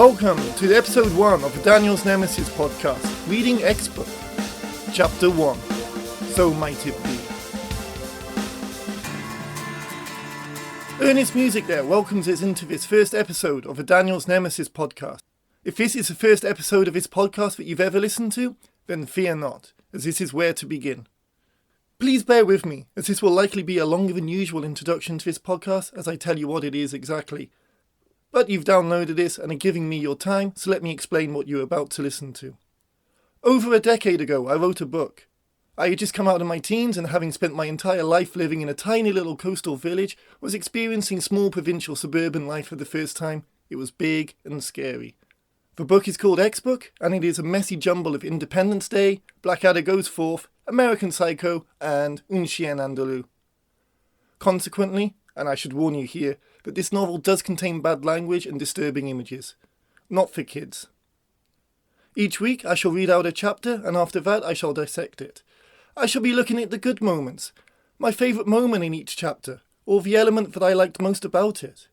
Welcome to episode 1 of the Daniel's Nemesis podcast, reading XBook, chapter 1, So Might It Be. Earnest Music there welcomes us into this first episode of the Daniel's Nemesis podcast. If this is the first episode of this podcast that you've ever listened to, then fear not, as this is where to begin. Please bear with me, as this will likely be a longer than usual introduction to this podcast as I tell you what it is exactly. But you've downloaded this and are giving me your time, so let me explain what you're about to listen to. Over a decade ago, I wrote a book. I had just come out of my teens and, having spent my entire life living in a tiny little coastal village, was experiencing small provincial suburban life for the first time. It was big and scary. The book is called XBook, and it is a messy jumble of Independence Day, Blackadder Goes Forth, American Psycho, and Un Chien Andalou. Consequently, and I should warn you here, that this novel does contain bad language and disturbing images. Not for kids. Each week I shall read out a chapter, and after that I shall dissect it. I shall be looking at the good moments, my favourite moment in each chapter, or the element that I liked most about it.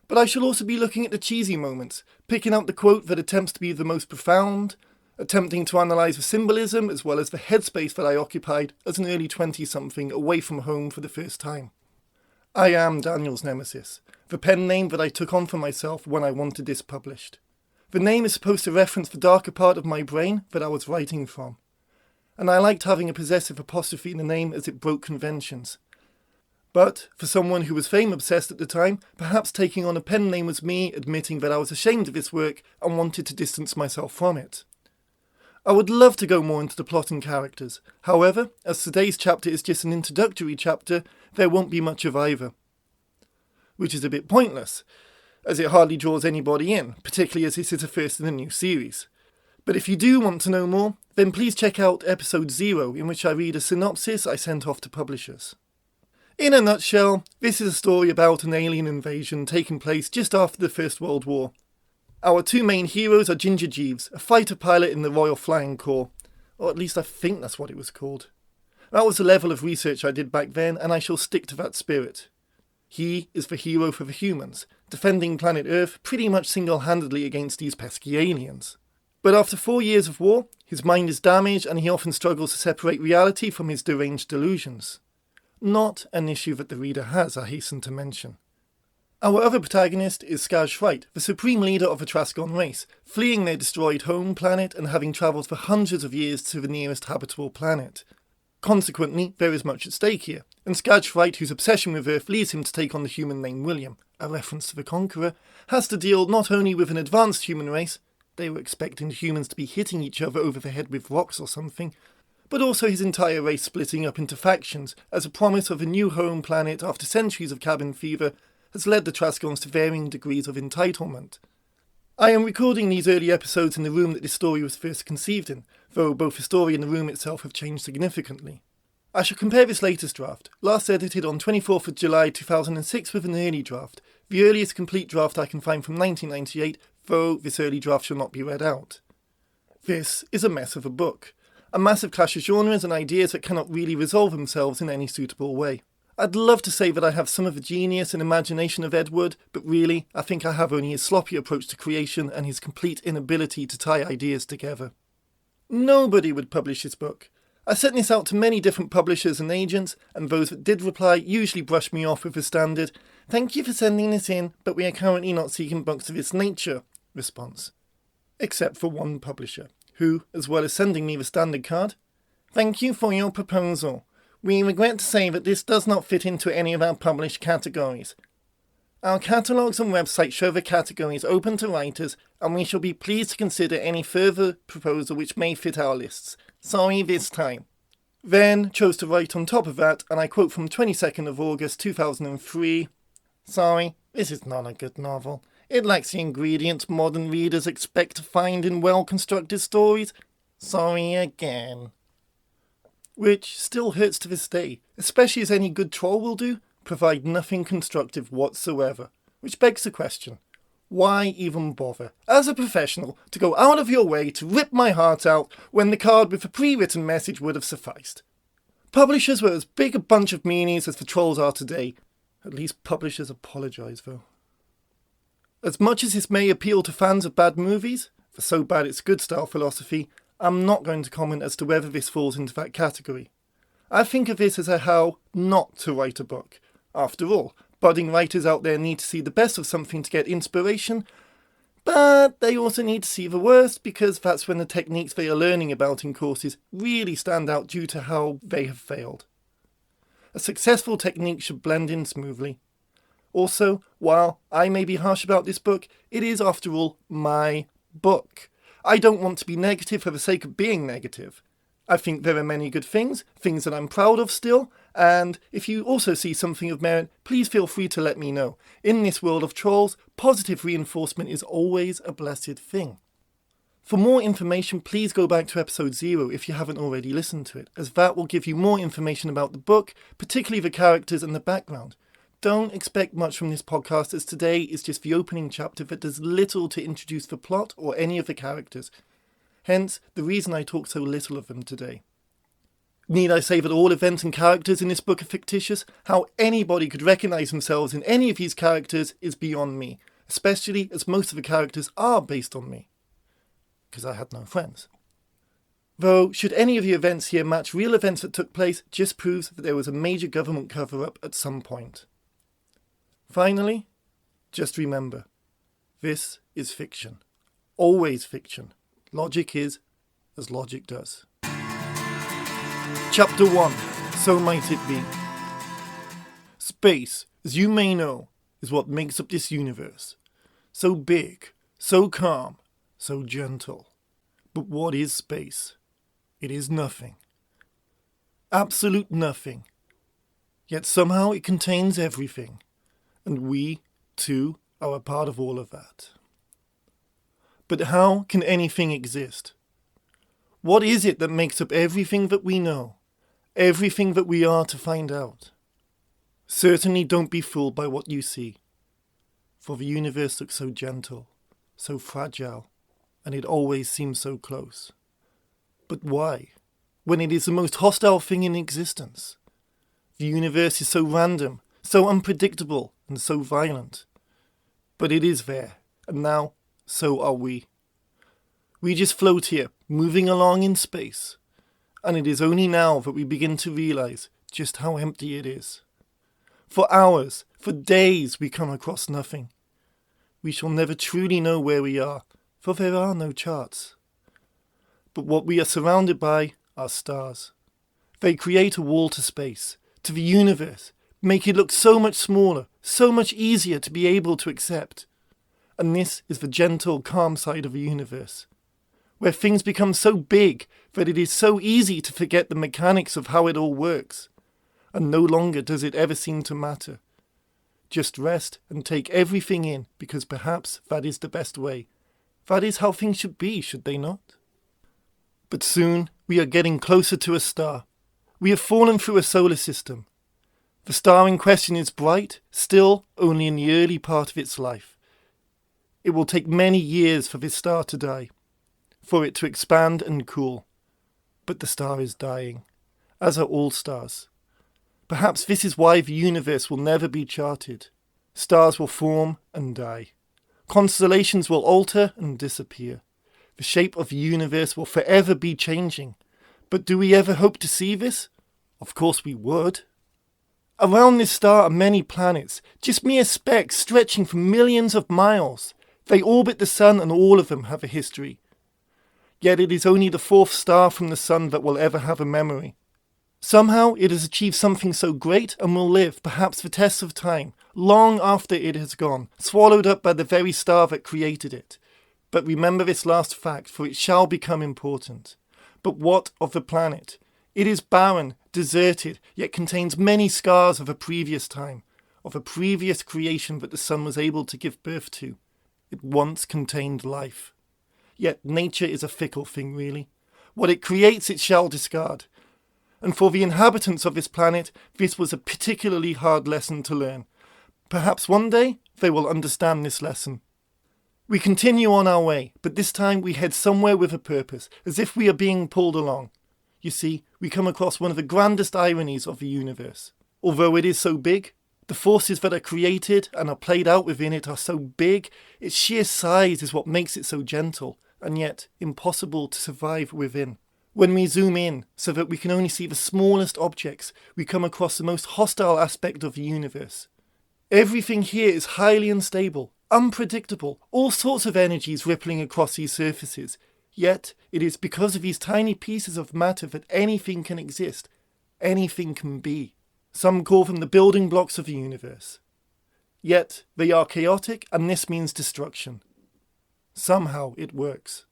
But I shall also be looking at the cheesy moments, picking out the quote that attempts to be the most profound, attempting to analyse the symbolism as well as the headspace that I occupied as an early 20-something away from home for the first time. I am Daniel's Nemesis, the pen name that I took on for myself when I wanted this published. The name is supposed to reference the darker part of my brain that I was writing from. And I liked having a possessive apostrophe in the name as it broke conventions. But, for someone who was fame-obsessed at the time, perhaps taking on a pen name was me admitting that I was ashamed of this work and wanted to distance myself from it. I would love to go more into the plot and characters. However, as today's chapter is just an introductory chapter, there won't be much of either. Which is a bit pointless, as it hardly draws anybody in, particularly as this is the first in a new series. But if you do want to know more, then please check out episode 0, in which I read a synopsis I sent off to publishers. In a nutshell, this is a story about an alien invasion taking place just after the First World War. Our two main heroes are Ginger Jeeves, a fighter pilot in the Royal Flying Corps, or at least I think that's what it was called. That was the level of research I did back then, and I shall stick to that spirit. He is the hero for the humans, defending planet Earth pretty much single-handedly against these pesky aliens. But after 4 years of war, his mind is damaged and he often struggles to separate reality from his deranged delusions. Not an issue that the reader has, I hasten to mention. Our other protagonist is Skaz Shrite, the supreme leader of the Trasgon race, fleeing their destroyed home planet and having travelled for hundreds of years to the nearest habitable planet. Consequently, there is much at stake here, and Skaz Shrite, whose obsession with Earth leads him to take on the human named William, a reference to the Conqueror, has to deal not only with an advanced human race — they were expecting the humans to be hitting each other over the head with rocks or something — but also his entire race splitting up into factions as a promise of a new home planet after centuries of cabin fever has led the Trasgons to varying degrees of entitlement. I am recording these early episodes in the room that this story was first conceived in, though both the story and the room itself have changed significantly. I shall compare this latest draft, last edited on 24th of July 2006, with an early draft, the earliest complete draft I can find from 1998, though this early draft shall not be read out. This is a mess of a book, a massive clash of genres and ideas that cannot really resolve themselves in any suitable way. I'd love to say that I have some of the genius and imagination of Ed Wood, but really, I think I have only his sloppy approach to creation and his complete inability to tie ideas together. Nobody would publish this book. I sent this out to many different publishers and agents, and those that did reply usually brushed me off with the standard "Thank you for sending this in, but we are currently not seeking books of this nature" response. Except for one publisher, who, as well as sending me the standard card, "Thank you for your proposal. We regret to say that this does not fit into any of our published categories. Our catalogues and website show the categories open to writers, and we shall be pleased to consider any further proposal which may fit our lists. Sorry this time." Then chose to write on top of that, and I quote from 22nd of August 2003, "Sorry, this is not a good novel. It lacks the ingredients modern readers expect to find in well-constructed stories. Sorry again." Which still hurts to this day, especially as any good troll will do, provide nothing constructive whatsoever. Which begs the question, why even bother, as a professional, to go out of your way to rip my heart out when the card with a pre-written message would have sufficed? Publishers were as big a bunch of meanies as the trolls are today. At least publishers apologise, though. As much as this may appeal to fans of bad movies, for so bad it's good style philosophy, I'm not going to comment as to whether this falls into that category. I think of this as a how not to write a book. After all, budding writers out there need to see the best of something to get inspiration, but they also need to see the worst because that's when the techniques they are learning about in courses really stand out due to how they have failed. A successful technique should blend in smoothly. Also, while I may be harsh about this book, it is, after all, my book. I don't want to be negative for the sake of being negative. I think there are many good things that I'm proud of still, and if you also see something of merit, please feel free to let me know. In this world of trolls, positive reinforcement is always a blessed thing. For more information, please go back to episode 0 if you haven't already listened to it, as that will give you more information about the book, particularly the characters and the background. Don't expect much from this podcast, as today is just the opening chapter that does little to introduce the plot or any of the characters. Hence, the reason I talk so little of them today. Need I say that all events and characters in this book are fictitious? How anybody could recognise themselves in any of these characters is beyond me, especially as most of the characters are based on me. Because I had no friends. Though, should any of the events here match real events that took place, just proves that there was a major government cover-up at some point. Finally, just remember, this is fiction. Always fiction. Logic is as logic does. Chapter 1. So Might It Be. Space, as you may know, is what makes up this universe. So big, so calm, so gentle. But what is space? It is nothing. Absolute nothing. Yet somehow it contains everything. And we, too, are a part of all of that. But how can anything exist? What is it that makes up everything that we know? Everything that we are to find out? Certainly don't be fooled by what you see. For the universe looks so gentle, so fragile, and it always seems so close. But why, when it is the most hostile thing in existence? The universe is so random, so unpredictable, and so violent. But it is there, and now, so are we. We just float here, moving along in space. And it is only now that we begin to realise just how empty it is. For hours, for days, we come across nothing. We shall never truly know where we are, for there are no charts. But what we are surrounded by are stars. They create a wall to space, to the universe, make it look so much smaller, so much easier to be able to accept. And this is the gentle, calm side of the universe, where things become so big that it is so easy to forget the mechanics of how it all works, and no longer does it ever seem to matter. Just rest and take everything in, because perhaps that is the best way. That is how things should be, should they not? But soon we are getting closer to a star. We have fallen through a solar system. The star in question is bright, still only in the early part of its life. It will take many years for this star to die, for it to expand and cool. But the star is dying, as are all stars. Perhaps this is why the universe will never be charted. Stars will form and die. Constellations will alter and disappear. The shape of the universe will forever be changing. But do we ever hope to see this? Of course we would. Around this star are many planets, just mere specks stretching for millions of miles. They orbit the sun and all of them have a history. Yet it is only the fourth star from the sun that will ever have a memory. Somehow it has achieved something so great and will live, perhaps the test of time, long after it has gone, swallowed up by the very star that created it. But remember this last fact, for it shall become important. But what of the planet? It is barren, deserted, yet contains many scars of a previous time, of a previous creation that the sun was able to give birth to. It once contained life. Yet nature is a fickle thing, really. What it creates it shall discard. And for the inhabitants of this planet, this was a particularly hard lesson to learn. Perhaps one day they will understand this lesson. We continue on our way, but this time we head somewhere with a purpose, as if we are being pulled along. You see, we come across one of the grandest ironies of the universe. Although it is so big, The forces that are created and are played out within it are so big, its sheer size is what makes it so gentle, and yet impossible to survive within. When we zoom in, so that we can only see the smallest objects, we come across the most hostile aspect of the universe. Everything here is highly unstable, unpredictable, all sorts of energies rippling across these surfaces. Yet, it is because of these tiny pieces of matter that anything can exist, anything can be. Some call them the building blocks of the universe. Yet, they are chaotic, and this means destruction. Somehow it works.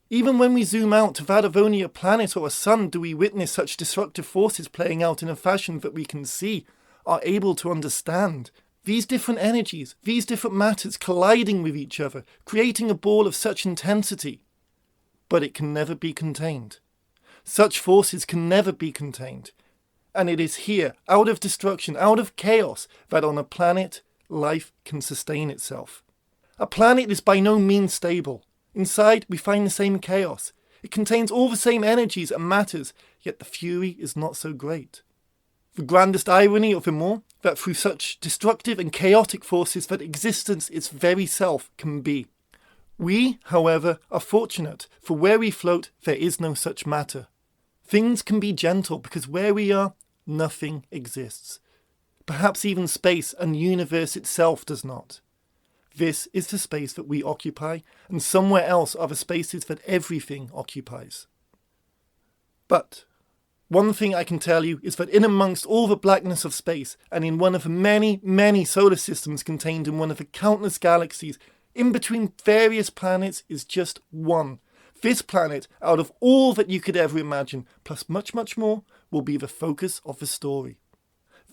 Even when we zoom out to that of only a planet or a sun, do we witness such destructive forces playing out in a fashion that we can see, are able to understand. These different energies, these different matters colliding with each other, creating a ball of such intensity. But it can never be contained. Such forces can never be contained. And it is here, out of destruction, out of chaos, that on a planet, life can sustain itself. A planet is by no means stable. Inside, we find the same chaos. It contains all the same energies and matters, yet the fury is not so great. The grandest irony of them all, that through such destructive and chaotic forces that existence its very self can be. We, however, are fortunate, for where we float there is no such matter. Things can be gentle because where we are, nothing exists. Perhaps even space and universe itself does not. This is the space that we occupy, and somewhere else are the spaces that everything occupies. But one thing I can tell you is that in amongst all the blackness of space, and in one of the many, many solar systems contained in one of the countless galaxies, in between various planets is just one. This planet, out of all that you could ever imagine, plus much, much more, will be the focus of the story.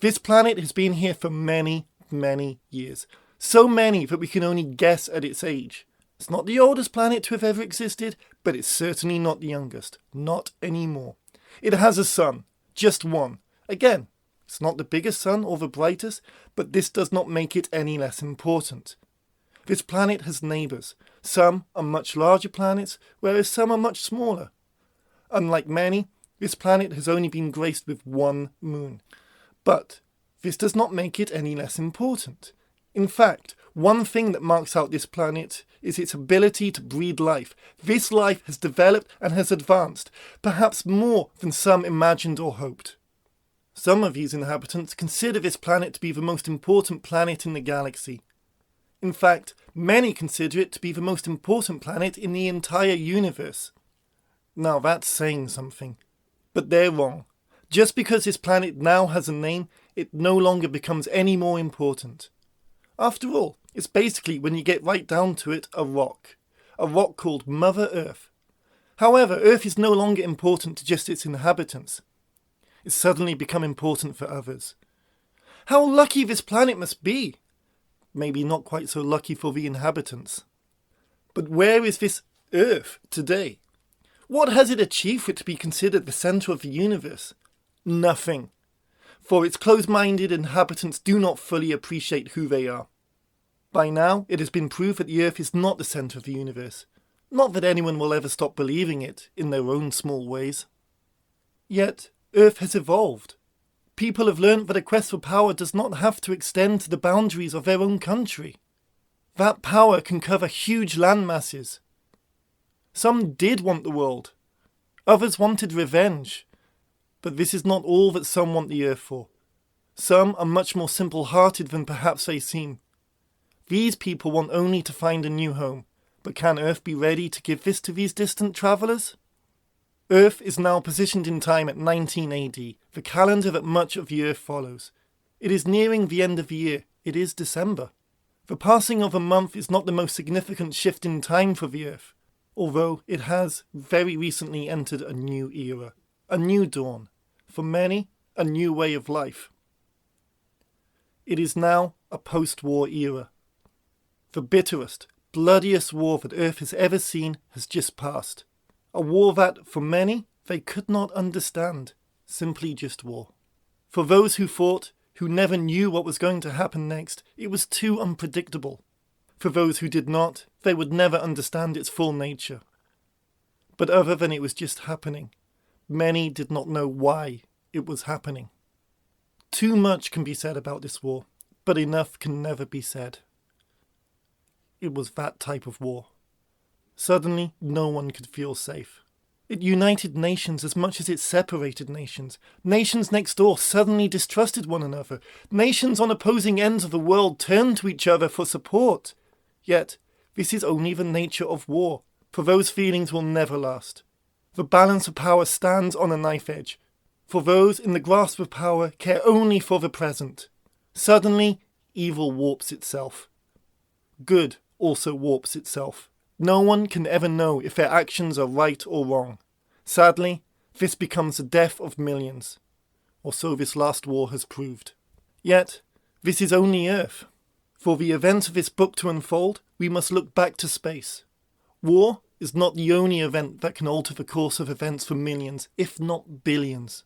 This planet has been here for many, many years. So many that we can only guess at its age. It's not the oldest planet to have ever existed, but it's certainly not the youngest. Not anymore. It has a sun. Just one. Again, it's not the biggest sun or the brightest, but this does not make it any less important. This planet has neighbours. Some are much larger planets, whereas some are much smaller. Unlike many, this planet has only been graced with one moon. But this does not make it any less important. In fact, one thing that marks out this planet is its ability to breed life. This life has developed and has advanced, perhaps more than some imagined or hoped. Some of these inhabitants consider this planet to be the most important planet in the galaxy. In fact, many consider it to be the most important planet in the entire universe. Now that's saying something. But they're wrong. Just because this planet now has a name, it no longer becomes any more important. After all, it's basically, when you get right down to it, a rock. A rock called Mother Earth. However, Earth is no longer important to just its inhabitants. It's suddenly become important for others. How lucky this planet must be! Maybe not quite so lucky for the inhabitants. But where is this Earth today? What has it achieved for it to be considered the centre of the universe? Nothing. For its closed-minded inhabitants do not fully appreciate who they are. By now, it has been proved that the Earth is not the centre of the universe. Not that anyone will ever stop believing it, in their own small ways. Yet, Earth has evolved. People have learnt that a quest for power does not have to extend to the boundaries of their own country. That power can cover huge land masses. Some did want the world. Others wanted revenge. But this is not all that some want the Earth for. Some are much more simple-hearted than perhaps they seem. These people want only to find a new home. But can Earth be ready to give this to these distant travellers? Earth is now positioned in time at 19 AD, the calendar that much of the Earth follows. It is nearing the end of the year. It is December. The passing of a month is not the most significant shift in time for the Earth, although it has very recently entered a new era, a new dawn, for many, a new way of life. It is now a post-war era. The bitterest, bloodiest war that Earth has ever seen has just passed. A war that, for many, they could not understand. Simply just war. For those who fought, who never knew what was going to happen next, it was too unpredictable. For those who did not, they would never understand its full nature. But other than it was just happening, many did not know why it was happening. Too much can be said about this war, but enough can never be said. It was that type of war. Suddenly, no one could feel safe. It united nations as much as it separated nations. Nations next door suddenly distrusted one another. Nations on opposing ends of the world turned to each other for support. Yet, this is only the nature of war, for those feelings will never last. The balance of power stands on a knife edge, for those in the grasp of power care only for the present. Suddenly, evil warps itself. Good also warps itself. No one can ever know if their actions are right or wrong. Sadly, this becomes the death of millions, or so this last war has proved. Yet, this is only Earth. For the events of this book to unfold, we must look back to space. War is not the only event that can alter the course of events for millions, if not billions.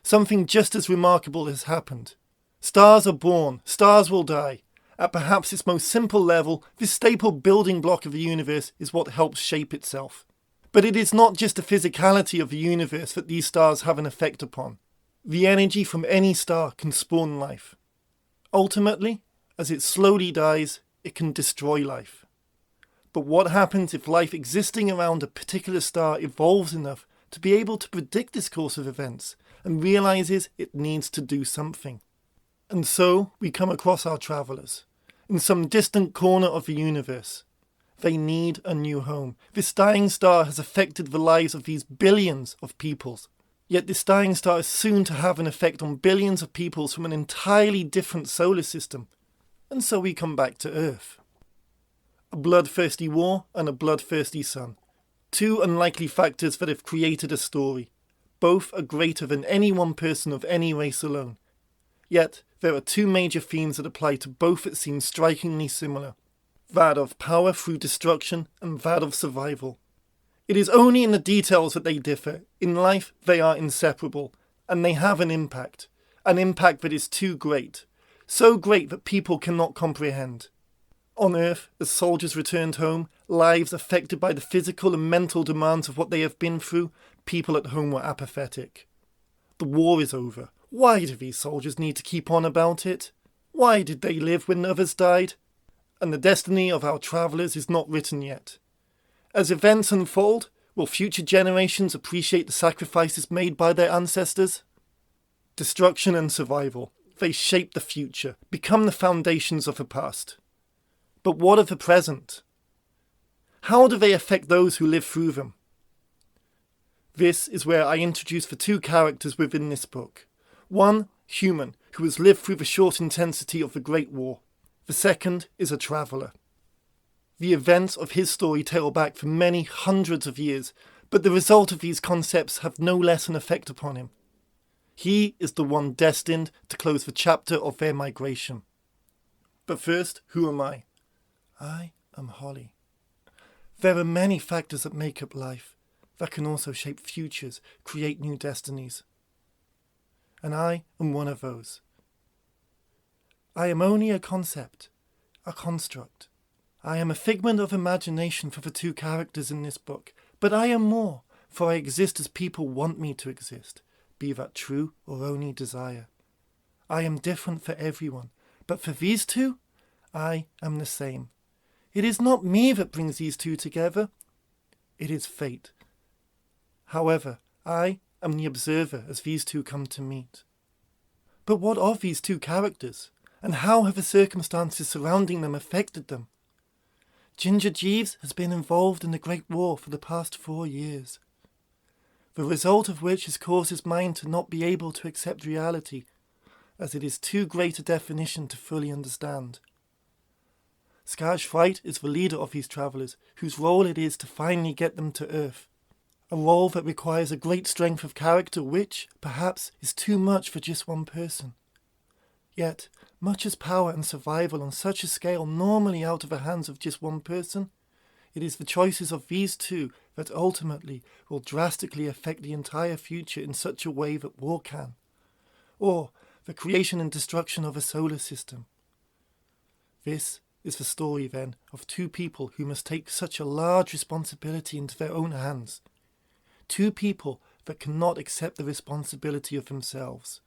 Something just as remarkable has happened. Stars are born, stars will die. At perhaps its most simple level, this staple building block of the universe is what helps shape itself. But it is not just the physicality of the universe that these stars have an effect upon. The energy from any star can spawn life. Ultimately, as it slowly dies, it can destroy life. But what happens if life existing around a particular star evolves enough to be able to predict this course of events and realizes it needs to do something? And so we come across our travellers. In some distant corner of the universe. They need a new home. This dying star has affected the lives of these billions of peoples. Yet this dying star is soon to have an effect on billions of peoples from an entirely different solar system. And so we come back to Earth. A bloodthirsty war and a bloodthirsty sun. Two unlikely factors that have created a story. Both are greater than any one person of any race alone. Yet, there are two major themes that apply to both that seem strikingly similar. That of power through destruction and that of survival. It is only in the details that they differ. In life, they are inseparable, and they have an impact. An impact that is too great. So great that people cannot comprehend. On Earth, as soldiers returned home, lives affected by the physical and mental demands of what they have been through, people at home were apathetic. The war is over. Why do these soldiers need to keep on about it? Why did they live when others died? And the destiny of our travellers is not written yet. As events unfold, will future generations appreciate the sacrifices made by their ancestors? Destruction and survival. They shape the future, become the foundations of the past. But what of the present? How do they affect those who live through them? This is where I introduce the two characters within this book. One, human, who has lived through the short intensity of the Great War. The second is a traveller. The events of his story tale back for many hundreds of years, but the result of these concepts have no less an effect upon him. He is the one destined to close the chapter of their migration. But first, who am I? I am Holly. There are many factors that make up life, that can also shape futures, create new destinies. And I am one of those. I am only a concept, a construct. I am a figment of imagination for the two characters in this book, but I am more, for I exist as people want me to exist, be that true or only desire. I am different for everyone, but for these two, I am the same. It is not me that brings these two together, it is fate. However, I am the observer as these two come to meet. But what of these two characters, and how have the circumstances surrounding them affected them? Ginger Jeeves has been involved in the Great War for the past 4 years, the result of which has caused his mind to not be able to accept reality, as it is too great a definition to fully understand. Skaj Fright is the leader of these travellers, whose role it is to finally get them to Earth. A role that requires a great strength of character which, perhaps, is too much for just one person. Yet, much as power and survival on such a scale normally out of the hands of just one person, it is the choices of these two that ultimately will drastically affect the entire future in such a way that war can. Or the creation and destruction of a solar system. This is the story, then, of two people who must take such a large responsibility into their own hands. Two people that cannot accept the responsibility of themselves.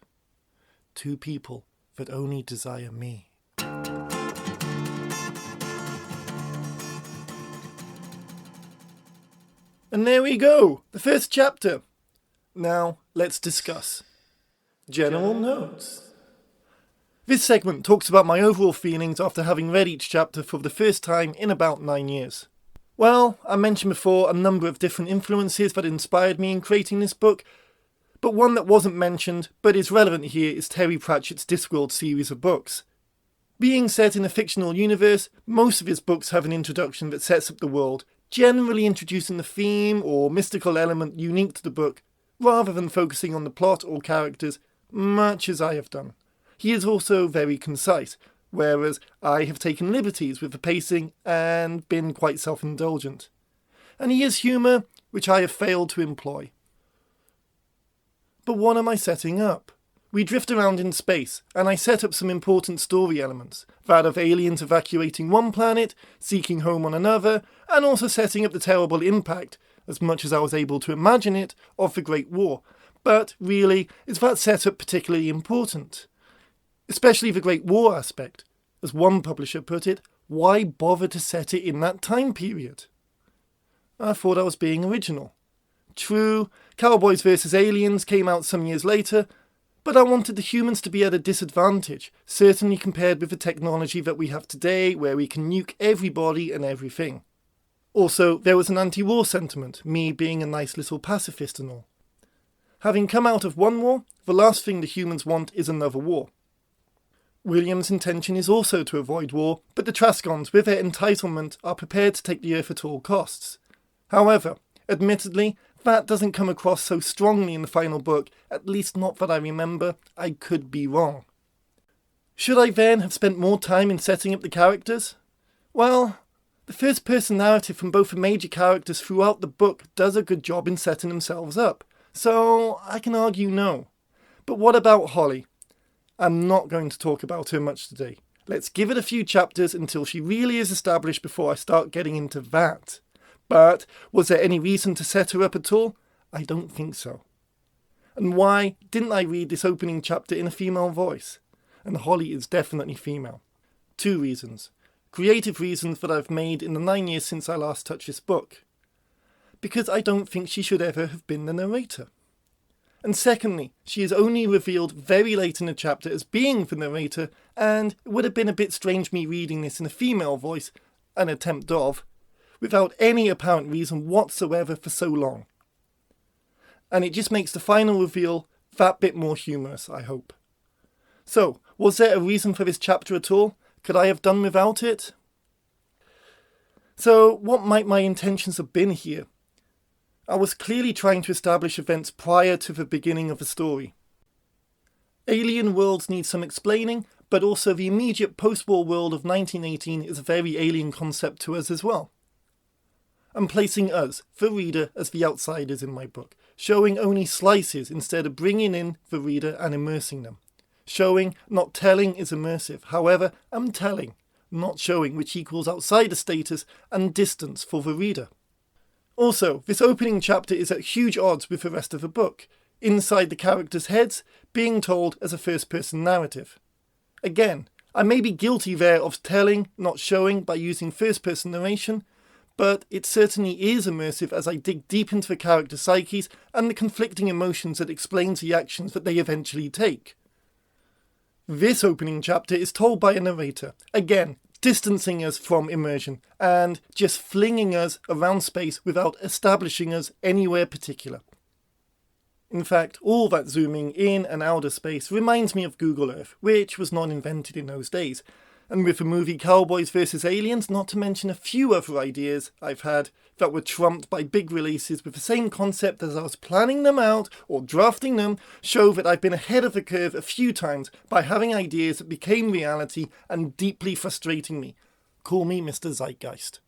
two people that only desire me. And there we go, the first chapter. Now, let's discuss. General notes. This segment talks about my overall feelings after having read each chapter for the first time in about 9 years. Well, I mentioned before a number of different influences that inspired me in creating this book, but one that wasn't mentioned but is relevant here is Terry Pratchett's Discworld series of books. Being set in a fictional universe, most of his books have an introduction that sets up the world, generally introducing the theme or mystical element unique to the book, rather than focusing on the plot or characters, much as I have done. He is also very concise, whereas I have taken liberties with the pacing and been quite self-indulgent. And he has humour, which I have failed to employ. But what am I setting up? We drift around in space, and I set up some important story elements, that of aliens evacuating one planet, seeking home on another, and also setting up the terrible impact, as much as I was able to imagine it, of the Great War. But really, is that setup particularly important? Especially the Great War aspect. As one publisher put it, why bother to set it in that time period? I thought I was being original. True, Cowboys vs. Aliens came out some years later, but I wanted the humans to be at a disadvantage, certainly compared with the technology that we have today, where we can nuke everybody and everything. Also, there was an anti-war sentiment, me being a nice little pacifist and all. Having come out of one war, the last thing the humans want is another war. William's intention is also to avoid war, but the Trascons, with their entitlement, are prepared to take the Earth at all costs. However, admittedly, that doesn't come across so strongly in the final book, at least not that I remember. I could be wrong. Should I then have spent more time in setting up the characters? Well, the first-person narrative from both the major characters throughout the book does a good job in setting themselves up, so I can argue no. But what about Holly? I'm not going to talk about her much today. Let's give it a few chapters until she really is established before I start getting into that. But was there any reason to set her up at all? I don't think so. And why didn't I read this opening chapter in a female voice? And Holly is definitely female. 2 reasons. Creative reasons that I've made in the 9 years since I last touched this book. Because I don't think she should ever have been the narrator. And secondly, she is only revealed very late in the chapter as being the narrator, and it would have been a bit strange me reading this in a female voice, an attempt of, without any apparent reason whatsoever for so long. And it just makes the final reveal that bit more humorous, I hope. So, was there a reason for this chapter at all? Could I have done without it? So, what might my intentions have been here? I was clearly trying to establish events prior to the beginning of the story. Alien worlds need some explaining, but also the immediate post-war world of 1918 is a very alien concept to us as well. I'm placing us, the reader, as the outsiders in my book, showing only slices instead of bringing in the reader and immersing them. Showing, not telling, is immersive. However, I'm telling, not showing, which equals outsider status and distance for the reader. Also, this opening chapter is at huge odds with the rest of the book, inside the characters' heads, being told as a first-person narrative. Again, I may be guilty there of telling, not showing, by using first-person narration, but it certainly is immersive as I dig deep into the character psyches and the conflicting emotions that explains the actions that they eventually take. This opening chapter is told by a narrator, again, distancing us from immersion and just flinging us around space without establishing us anywhere particular. In fact, all that zooming in and out of space reminds me of Google Earth, which was not invented in those days. And with the movie Cowboys vs. Aliens, not to mention a few other ideas I've had that were trumped by big releases with the same concept as I was planning them out or drafting them, show that I've been ahead of the curve a few times by having ideas that became reality and deeply frustrating me. Call me Mr. Zeitgeist.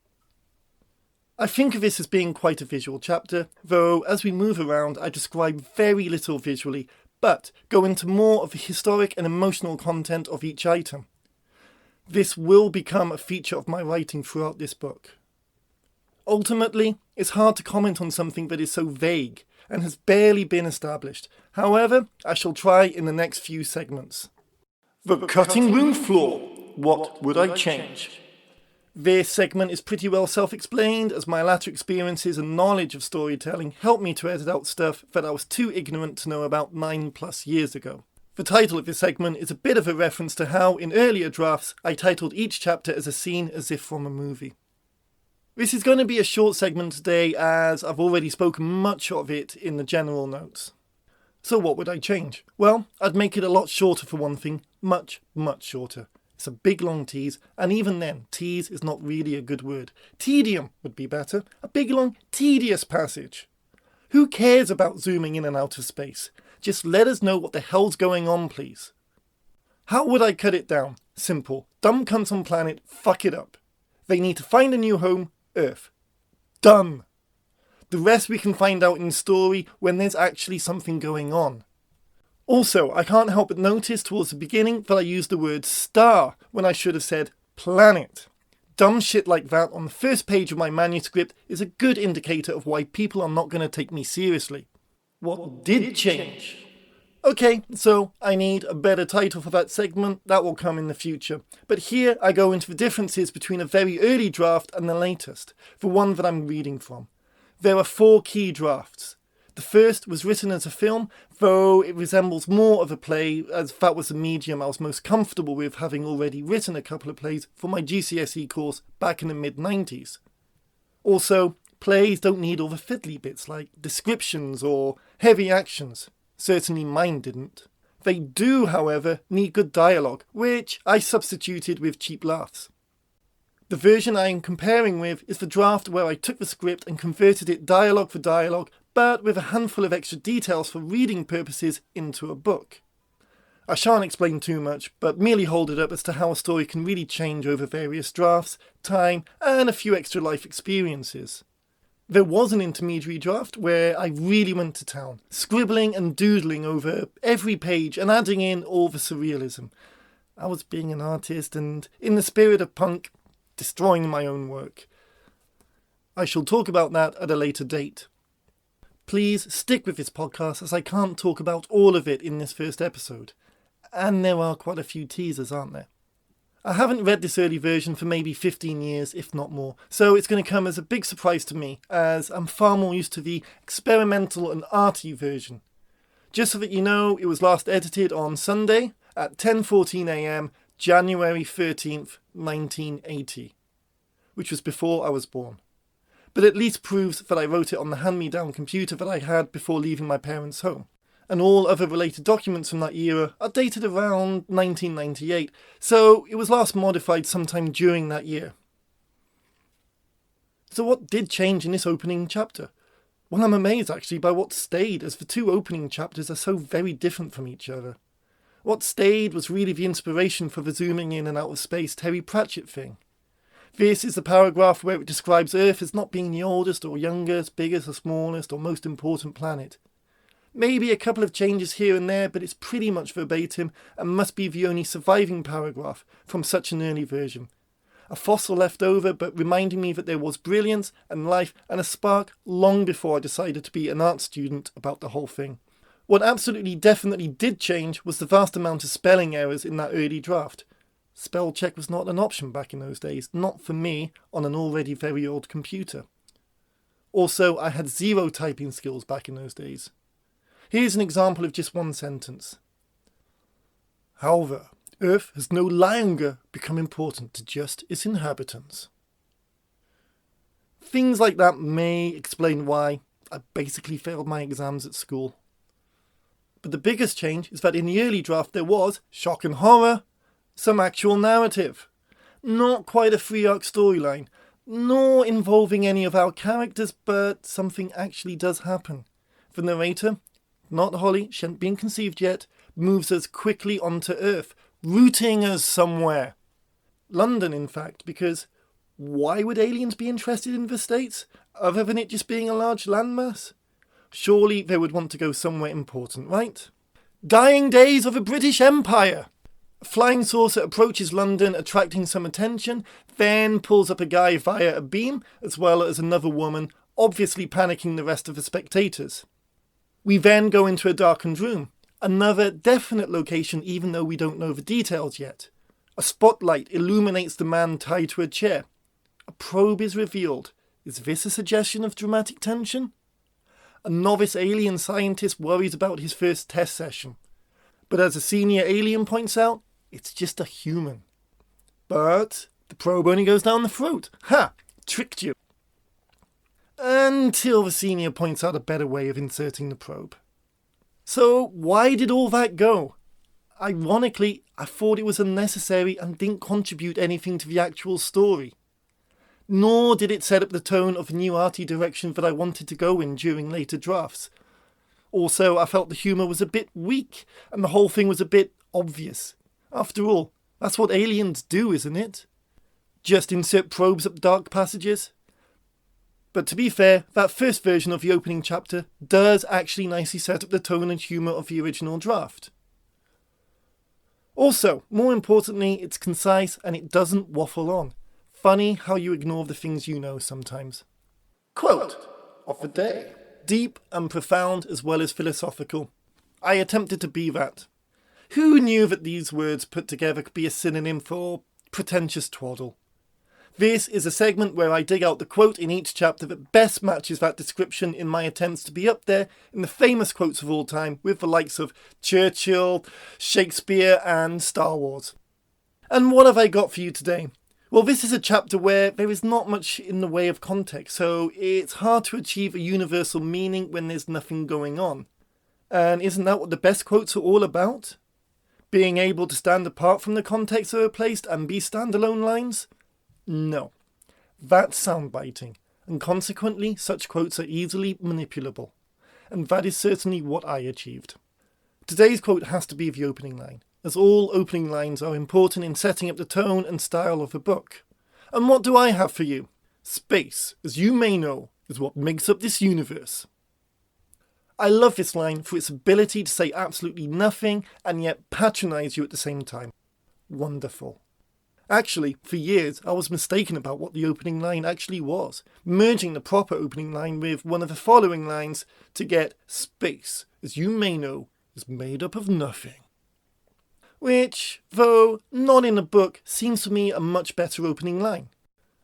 I think of this as being quite a visual chapter, though as we move around I describe very little visually, but go into more of the historic and emotional content of each item. This will become a feature of my writing throughout this book. Ultimately, it's hard to comment on something that is so vague, and has barely been established. However, I shall try in the next few segments. The cutting room floor. What would I change? This segment is pretty well self-explained, as my latter experiences and knowledge of storytelling helped me to edit out stuff that I was too ignorant to know about 9+ years ago. The title of this segment is a bit of a reference to how, in earlier drafts, I titled each chapter as a scene as if from a movie. This is going to be a short segment today, as I've already spoken much of it in the general notes. So what would I change? Well, I'd make it a lot shorter for one thing, much shorter. It's a big long tease, and even then, tease is not really a good word. Tedium would be better, a big long tedious passage. Who cares about zooming in and out of space? Just let us know what the hell's going on, please. How would I cut it down? Simple. Dumb cunts on planet, fuck it up. They need to find a new home, Earth. Done. The rest we can find out in story when there's actually something going on. Also, I can't help but notice towards the beginning that I used the word star when I should have said planet. Dumb shit like that on the first page of my manuscript is a good indicator of why people are not going to take me seriously. What did change? Okay, so I need a better title for that segment. That will come in the future. But here I go into the differences between a very early draft and the latest, the one that I'm reading from. There are 4 key drafts. The first was written as a film, though it resembles more of a play, as that was the medium I was most comfortable with, having already written a couple of plays for my GCSE course back in the mid-90s. Also, plays don't need all the fiddly bits like descriptions or heavy actions. Certainly mine didn't. They do, however, need good dialogue, which I substituted with cheap laughs. The version I am comparing with is the draft where I took the script and converted it dialogue for dialogue, but with a handful of extra details for reading purposes into a book. I shan't explain too much, but merely hold it up as to how a story can really change over various drafts, time, and a few extra life experiences. There was an intermediary draft where I really went to town, scribbling and doodling over every page and adding in all the surrealism. I was being an artist and, in the spirit of punk, destroying my own work. I shall talk about that at a later date. Please stick with this podcast, as I can't talk about all of it in this first episode. And there are quite a few teasers, aren't there? I haven't read this early version for maybe 15 years, if not more, so it's going to come as a big surprise to me, as I'm far more used to the experimental and arty version. Just so that you know, it was last edited on Sunday at 10:14 AM, January 13th, 1980, which was before I was born. But at least proves that I wrote it on the hand-me-down computer that I had before leaving my parents' home. And all other related documents from that era are dated around 1998, so it was last modified sometime during that year. So what did change in this opening chapter? Well, I'm amazed actually by what stayed, as the 2 opening chapters are so very different from each other. What stayed was really the inspiration for the zooming in and out of space Terry Pratchett thing. This is the paragraph where it describes Earth as not being the oldest or youngest, biggest or smallest or most important planet. Maybe a couple of changes here and there, but it's pretty much verbatim and must be the only surviving paragraph from such an early version. A fossil left over, but reminding me that there was brilliance and life and a spark long before I decided to be an art student about the whole thing. What absolutely definitely did change was the vast amount of spelling errors in that early draft. Spell check was not an option back in those days, not for me on an already very old computer. Also, I had 0 typing skills back in those days. Here's an example of just one sentence. However, Earth has no longer become important to just its inhabitants. Things like that may explain why I basically failed my exams at school. But the biggest change is that in the early draft there was, shock and horror, some actual narrative. Not quite a 3-arc storyline, nor involving any of our characters, but something actually does happen. The narrator, not Holly, she hadn't been conceived yet, moves us quickly onto Earth, rooting us somewhere. London, in fact, because why would aliens be interested in the States, other than it just being a large landmass? Surely they would want to go somewhere important, right? Dying days of a British Empire! A flying saucer approaches London, attracting some attention, then pulls up a guy via a beam, as well as another woman, obviously panicking the rest of the spectators. We then go into a darkened room, another definite location even though we don't know the details yet. A spotlight illuminates the man tied to a chair. A probe is revealed. Is this a suggestion of dramatic tension? A novice alien scientist worries about his first test session. But as a senior alien points out, it's just a human. But the probe only goes down the throat. Ha! Tricked you. Until the senior points out a better way of inserting the probe. So why did all that go? Ironically, I thought it was unnecessary and didn't contribute anything to the actual story. Nor did it set up the tone of the new arty direction that I wanted to go in during later drafts. Also, I felt the humour was a bit weak and the whole thing was a bit obvious. After all, that's what aliens do, isn't it? Just insert probes up dark passages? But to be fair, that first version of the opening chapter does actually nicely set up the tone and humour of the original draft. Also, more importantly, it's concise and it doesn't waffle on. Funny how you ignore the things you know sometimes. Quote of the day. Deep and profound as well as philosophical. I attempted to be that. Who knew that these words put together could be a synonym for pretentious twaddle? This is a segment where I dig out the quote in each chapter that best matches that description in my attempts to be up there in the famous quotes of all time with the likes of Churchill, Shakespeare and Star Wars. And what have I got for you today? Well, this is a chapter where there is not much in the way of context, so it's hard to achieve a universal meaning when there's nothing going on. And isn't that what the best quotes are all about? Being able to stand apart from the context they were placed and be standalone lines? No. That's soundbiting, and consequently such quotes are easily manipulable. And that is certainly what I achieved. Today's quote has to be the opening line, as all opening lines are important in setting up the tone and style of a book. And what do I have for you? Space, as you may know, is what makes up this universe. I love this line for its ability to say absolutely nothing and yet patronise you at the same time. Wonderful. Actually, for years I was mistaken about what the opening line actually was, merging the proper opening line with one of the following lines to get space, as you may know, is made up of nothing. Which, though not in a book, seems to me a much better opening line.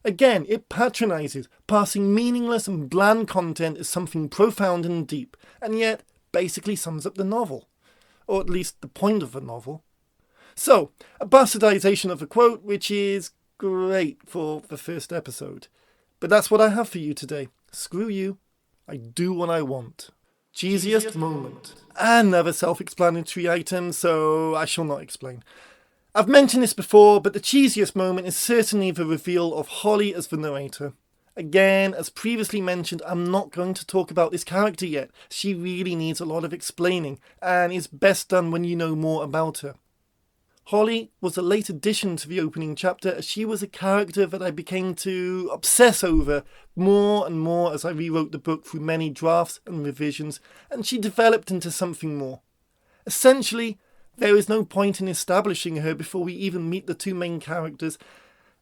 Again, it patronises, passing meaningless and bland content as something profound and deep, and yet basically sums up the novel. Or at least the point of the novel. So, a bastardisation of a quote, which is great for the first episode. But that's what I have for you today. Screw you. I do what I want. Cheesiest moment. Another self-explanatory item, so I shall not explain. I've mentioned this before, but the cheesiest moment is certainly the reveal of Holly as the narrator. Again, as previously mentioned, I'm not going to talk about this character yet. She really needs a lot of explaining, and is best done when you know more about her. Holly was a late addition to the opening chapter, as she was a character that I became to obsess over more and more as I rewrote the book through many drafts and revisions, and she developed into something more. Essentially, there is no point in establishing her before we even meet the two main characters,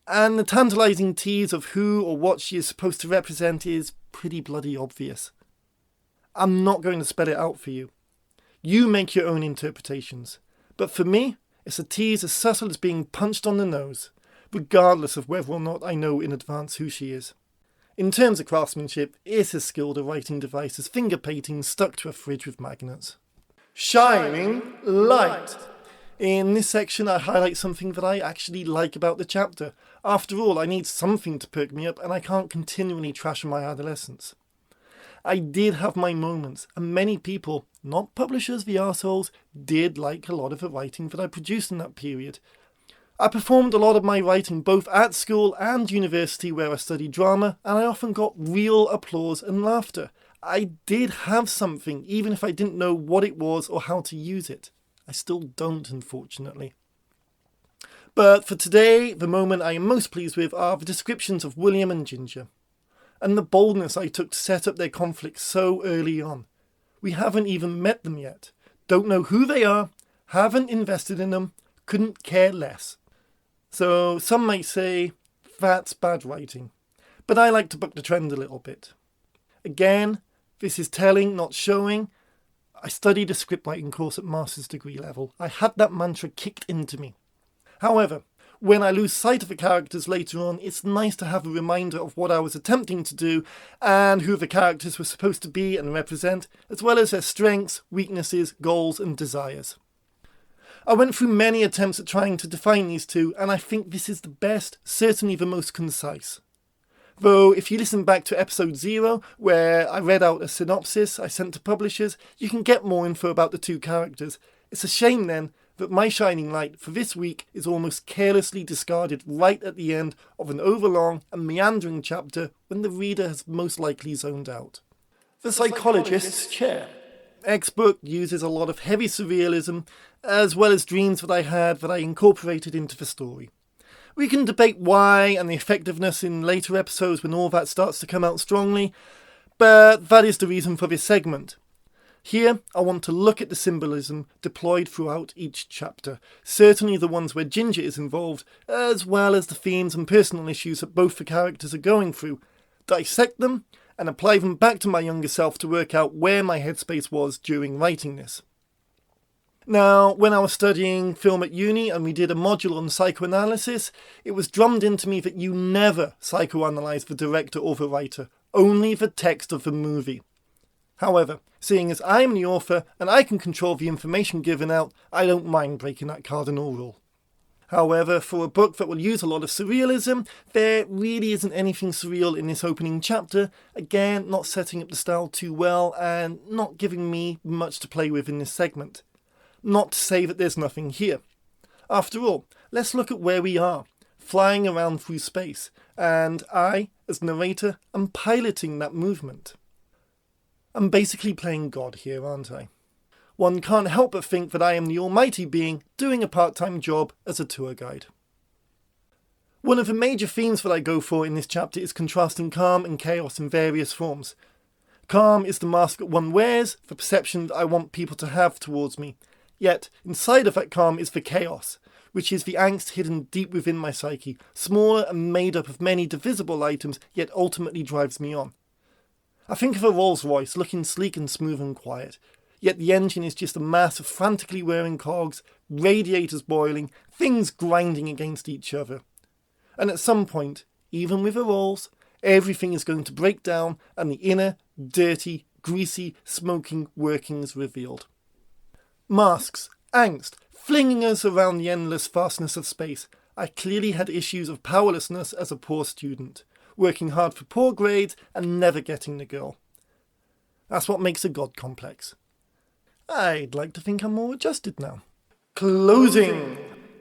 and the tantalising tease of who or what she is supposed to represent is pretty bloody obvious. I'm not going to spell it out for you. You make your own interpretations. But for me, it's a tease as subtle as being punched on the nose, regardless of whether or not I know in advance who she is. In terms of craftsmanship, it's as skilled a writing device as finger painting stuck to a fridge with magnets. Shining light. In this section, I highlight something that I actually like about the chapter. After all, I need something to perk me up, and I can't continually trash on my adolescence. I did have my moments, and many people, not publishers the arseholes, did like a lot of the writing that I produced in that period. I performed a lot of my writing both at school and university where I studied drama, and I often got real applause and laughter. I did have something, even if I didn't know what it was or how to use it. I still don't, unfortunately. But for today, the moment I am most pleased with are the descriptions of William and Ginger, and the boldness I took to set up their conflict so early on. We haven't even met them yet, don't know who they are, haven't invested in them, couldn't care less. So some might say, that's bad writing. But I like to buck the trend a little bit. Again, this is telling, not showing, I studied a scriptwriting course at master's degree level. I had that mantra kicked into me. However, when I lose sight of the characters later on, it's nice to have a reminder of what I was attempting to do and who the characters were supposed to be and represent, as well as their strengths, weaknesses, goals and desires. I went through many attempts at trying to define these two, and I think this is the best, certainly the most concise. Though, if you listen back to episode 0, where I read out a synopsis I sent to publishers, you can get more info about the two characters. It's a shame then that my shining light for this week is almost carelessly discarded right at the end of an overlong and meandering chapter when the reader has most likely zoned out. The Psychologist's Chair. XBook uses a lot of heavy surrealism, as well as dreams that I had that I incorporated into the story. We can debate why and the effectiveness in later episodes when all that starts to come out strongly, but that is the reason for this segment. Here, I want to look at the symbolism deployed throughout each chapter, certainly the ones where Ginger is involved, as well as the themes and personal issues that both the characters are going through, dissect them, and apply them back to my younger self to work out where my headspace was during writing this. Now, when I was studying film at uni and we did a module on psychoanalysis, it was drummed into me that you never psychoanalyze the director or the writer, only the text of the movie. However, seeing as I'm the author and I can control the information given out, I don't mind breaking that cardinal rule. However, for a book that will use a lot of surrealism, there really isn't anything surreal in this opening chapter, again not setting up the style too well and not giving me much to play with in this segment. Not to say that there's nothing here. After all, let's look at where we are, flying around through space, and I, as narrator, am piloting that movement. I'm basically playing God here, aren't I? One can't help but think that I am the almighty being doing a part-time job as a tour guide. One of the major themes that I go for in this chapter is contrasting calm and chaos in various forms. Calm is the mask that one wears, the perception that I want people to have towards me. Yet, inside of that calm is the chaos, which is the angst hidden deep within my psyche, smaller and made up of many divisible items, yet ultimately drives me on. I think of a Rolls-Royce looking sleek and smooth and quiet, yet the engine is just a mass of frantically whirring cogs, radiators boiling, things grinding against each other. And at some point, even with a Rolls, everything is going to break down and the inner, dirty, greasy, smoking workings revealed. Masks, angst, flinging us around the endless vastness of space. I clearly had issues of powerlessness as a poor student, working hard for poor grades and never getting the girl. That's what makes a god complex. I'd like to think I'm more adjusted now. Closing!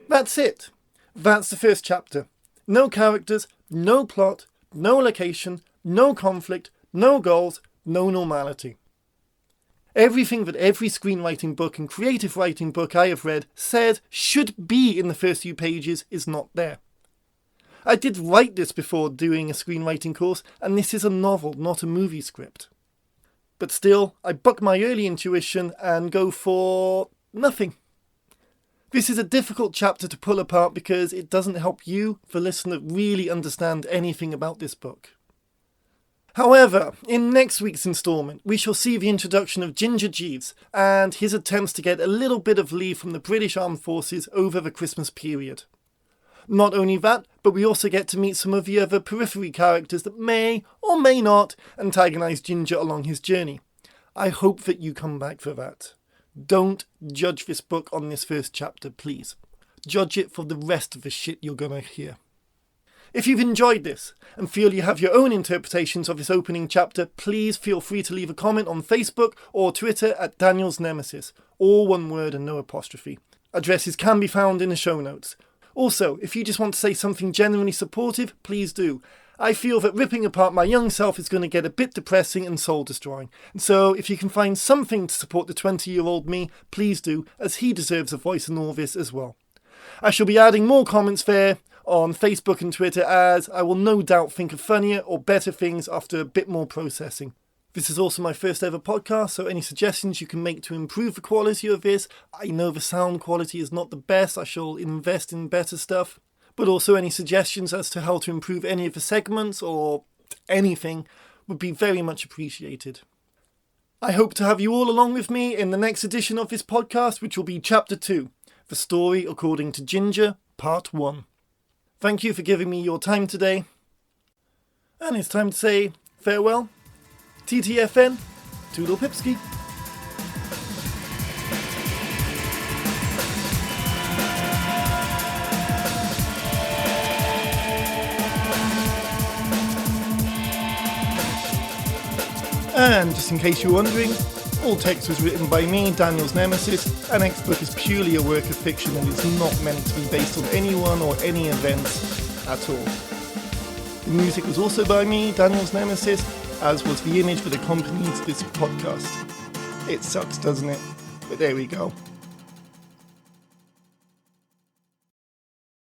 That's it. That's the first chapter. No characters, no plot, no location, no conflict, no goals, no normality. Everything that every screenwriting book and creative writing book I have read says should be in the first few pages is not there. I did write this before doing a screenwriting course, and this is a novel, not a movie script. But still, I buck my early intuition and go for nothing. This is a difficult chapter to pull apart because it doesn't help you, the listener, really understand anything about this book. However, in next week's instalment, we shall see the introduction of Ginger Jeeves and his attempts to get a little bit of leave from the British Armed Forces over the Christmas period. Not only that, but we also get to meet some of the other periphery characters that may or may not antagonise Ginger along his journey. I hope that you come back for that. Don't judge this book on this first chapter, please. Judge it for the rest of the shit you're gonna hear. If you've enjoyed this and feel you have your own interpretations of this opening chapter, please feel free to leave a comment on Facebook or Twitter at danielsnemesis, all one word and no apostrophe. Addresses can be found in the show notes. Also, if you just want to say something genuinely supportive, please do. I feel that ripping apart my young self is going to get a bit depressing and soul-destroying. And so, if you can find something to support the 20-year-old me, please do, as he deserves a voice in all this as well. I shall be adding more comments there on Facebook and Twitter, as I will no doubt think of funnier or better things after a bit more processing. This is also my first ever podcast, so any suggestions you can make to improve the quality of this, I know the sound quality is not the best, I shall invest in better stuff, but also any suggestions as to how to improve any of the segments or anything would be very much appreciated. I hope to have you all along with me in the next edition of this podcast, which will be Chapter 2, The Story According to Ginger, Part 1. Thank you for giving me your time today. And it's time to say farewell. TTFN, Toodle Pipski. And just in case you're wondering, all text was written by me, Daniel's Nemesis, and XBook is purely a work of fiction and is not meant to be based on anyone or any events at all. The music was also by me, Daniel's Nemesis, as was the image that accompanies this podcast. It sucks, doesn't it? But there we go.